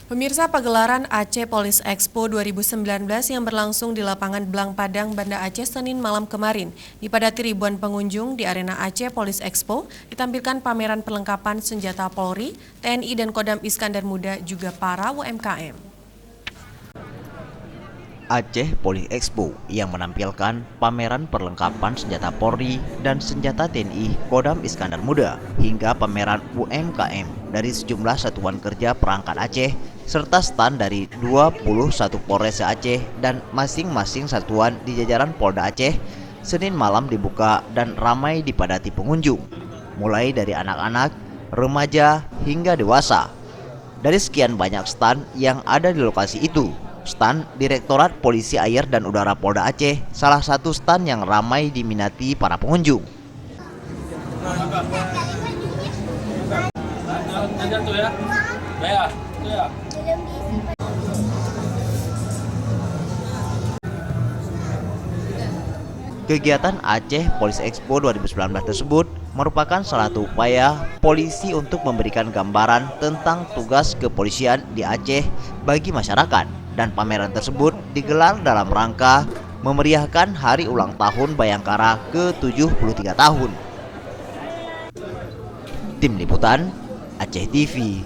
Pemirsa, pagelaran Aceh Police Expo 2019 yang berlangsung di lapangan Blang Padang, Banda Aceh Senin malam kemarin dipadati ribuan pengunjung. Di arena Aceh Police Expo ditampilkan pameran perlengkapan senjata Polri, TNI dan Kodam Iskandar Muda juga para UMKM. Aceh Police Expo yang menampilkan pameran perlengkapan senjata Polri dan senjata TNI Kodam Iskandar Muda hingga pameran UMKM dari sejumlah satuan kerja perangkat Aceh serta stand dari 21 Polres Aceh dan masing-masing satuan di jajaran Polda Aceh. Senin malam dibuka dan ramai dipadati pengunjung, mulai dari anak-anak, remaja hingga dewasa. Dari sekian banyak stand yang ada di lokasi itu, stand Direktorat Polisi Air dan Udara Polda Aceh salah satu stand yang ramai diminati para pengunjung. Kegiatan Aceh Police Expo 2019 tersebut merupakan salah satu upaya polisi untuk memberikan gambaran tentang tugas kepolisian di Aceh bagi masyarakat, dan pameran tersebut digelar dalam rangka memeriahkan hari ulang tahun Bayangkara ke-73 tahun. Tim Liputan Aceh TV.